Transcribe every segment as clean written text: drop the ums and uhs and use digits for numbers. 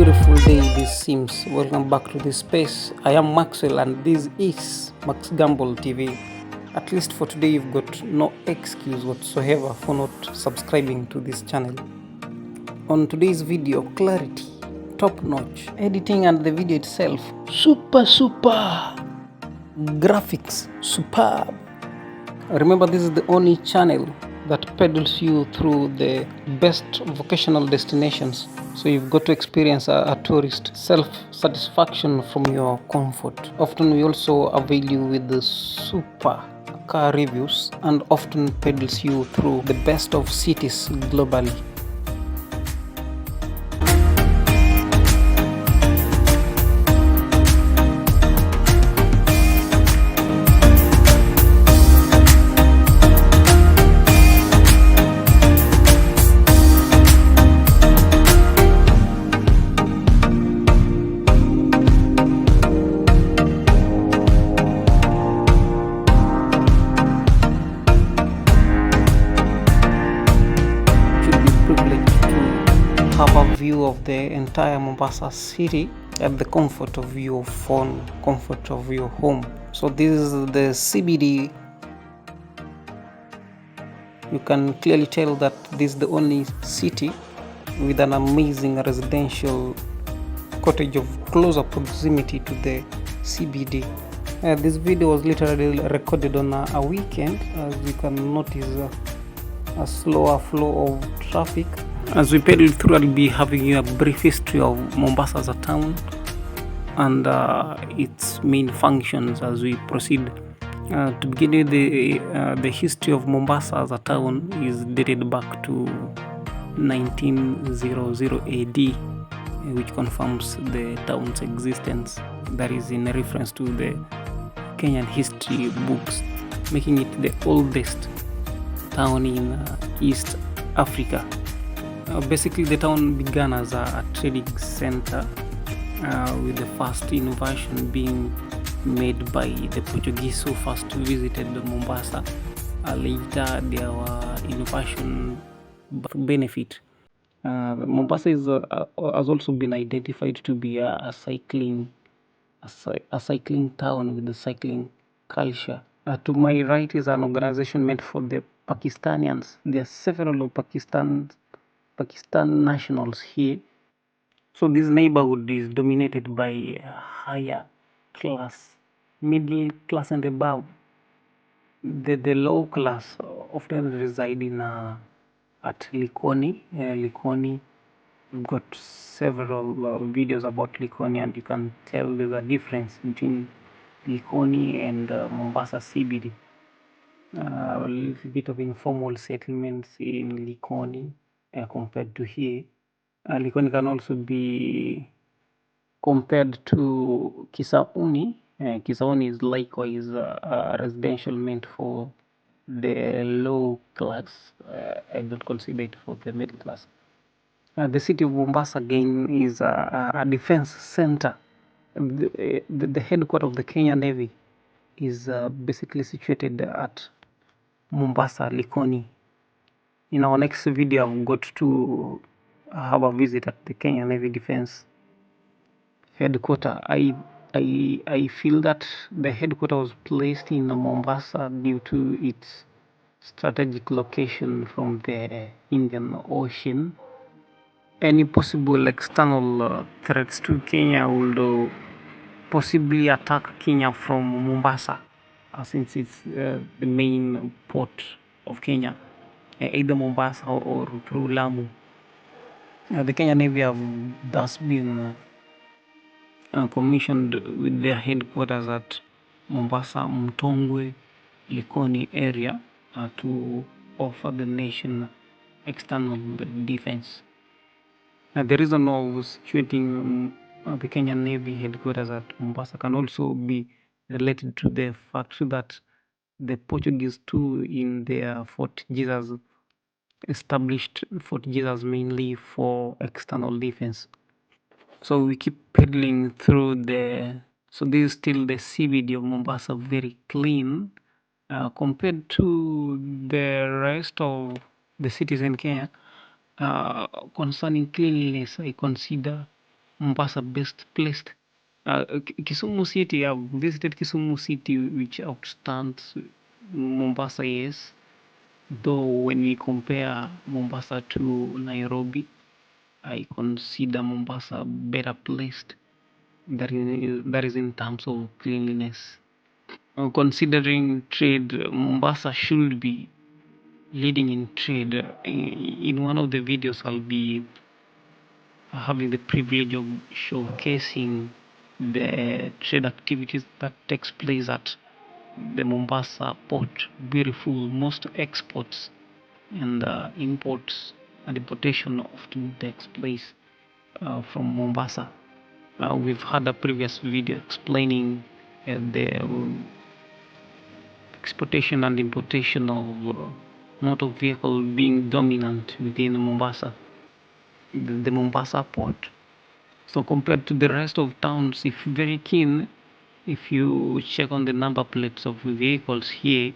beautiful day this seems. Welcome back to this space. I am Maxwell and this is Max Gamble TV. At least for today, you've got no excuse whatsoever for not subscribing to this channel. On today's video, clarity, top notch, editing and the video itself, super, graphics, superb. Remember, this is the only channel that peddles you through the best vocational destinations. So you've got to experience a tourist self-satisfaction from your comfort. Often we also avail you with the super car reviews and often peddles you through the best of cities globally. Have a view of the entire Mombasa city at the comfort of your phone, comfort of your home. So this is the CBD. You can clearly tell that this is the only city with an amazing residential cottage of closer proximity to the CBD. This video was literally recorded on a weekend. As you can notice, a slower flow of traffic. As we pedal through, I'll be having you a brief history of Mombasa as a town and its main functions as we proceed. To begin with, the history of Mombasa as a town is dated back to 1900 AD, which confirms the town's existence. That is in reference to the Kenyan history books, making it the oldest town in East Africa. Basically, the town began as a trading center, with the first innovation being made by the Portuguese who first visited Mombasa. Later, there were innovation benefit. Mombasa has also been identified to be a cycling town with a cycling culture. To my right is an organization meant for the Pakistanians. There are several Pakistan nationals here. So this neighborhood is dominated by higher class, middle class and above. The low class often reside in at Likoni. Likoni, we've got several videos about Likoni, and you can tell there's a difference between Likoni and Mombasa CBD. A little bit of informal settlements in Likoni compared to here. Likoni can also be compared to Kisauni. Kisauni is likewise a residential meant for the low class. I don't consider it for the middle class. The city of Mombasa again is a defense center. The headquarters of the Kenya Navy is basically situated at Mombasa, Likoni. In our next video, I've got to have a visit at the Kenya Navy Defense headquarters. I feel that the headquarters was placed in Mombasa due to its strategic location from the Indian Ocean. Any possible external threats to Kenya would possibly attack Kenya from Mombasa, since it's the main port of Kenya, either Mombasa or through Lamu. The Kenya Navy have thus been commissioned with their headquarters at Mombasa, Mtongwe, Likoni area to offer the nation external defense. The reason of situating the Kenyan Navy headquarters at Mombasa can also be related to the fact that the Portuguese too, in their Fort Jesus, established Fort Jesus mainly for external defense. So we keep pedaling through so this is still the CBD of Mombasa, very clean compared to the rest of the cities in Kenya. Concerning cleanliness, I consider Mombasa best placed. Kisumu City, I've visited Kisumu City, which outstands Mombasa, yes. Though when we compare Mombasa to Nairobi, I consider Mombasa better placed. That is in terms of cleanliness. Considering trade, Mombasa should be leading in trade. In one of the videos, I'll be having the privilege of showcasing the trade activities that takes place at the Mombasa port. Beautiful. Most exports and imports and importation often takes place from Mombasa. We've had a previous video explaining the exportation and importation of motor vehicle being dominant within Mombasa, the Mombasa port. So compared to the rest of towns, if very keen, if you check on the number plates of vehicles here,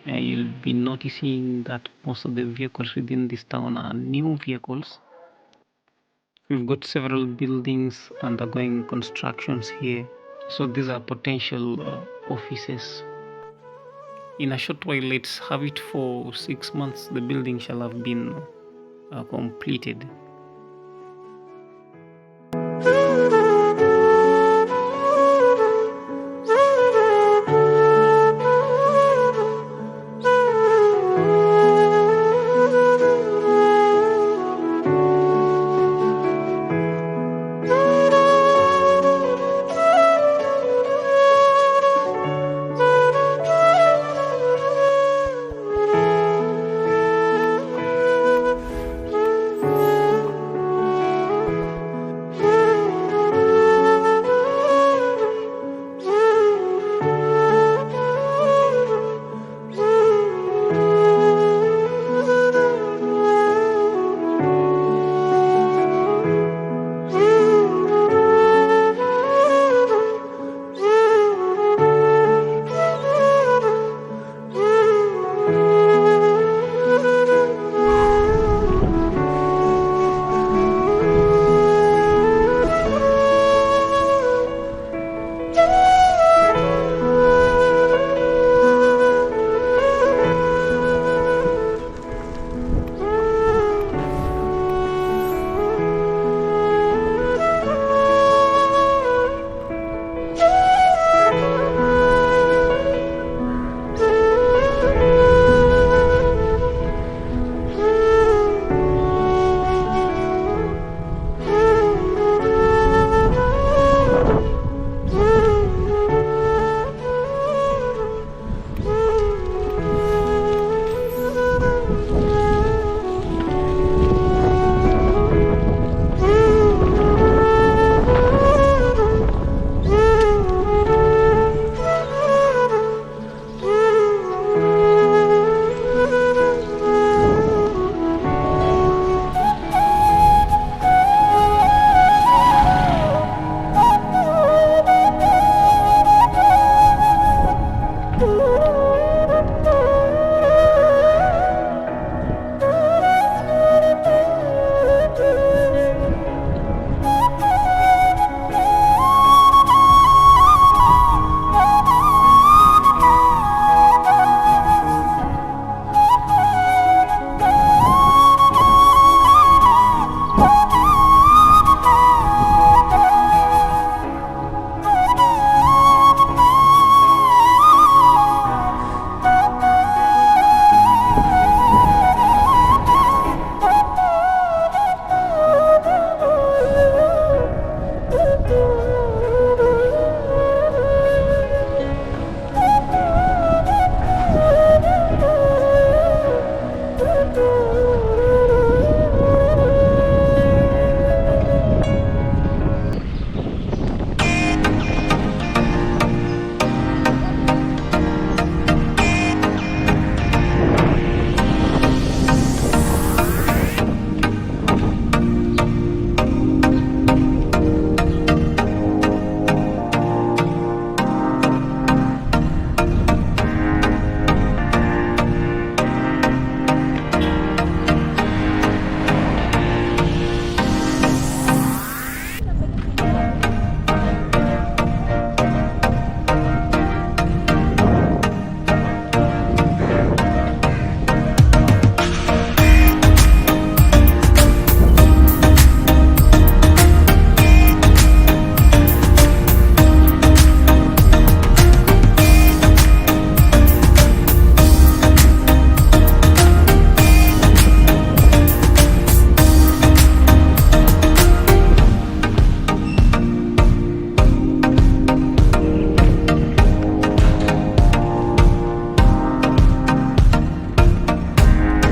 you'll be noticing that most of the vehicles within this town are new vehicles. We've got several buildings undergoing constructions here. So these are potential offices. In a short while, let's have it for 6 months, the building shall have been completed.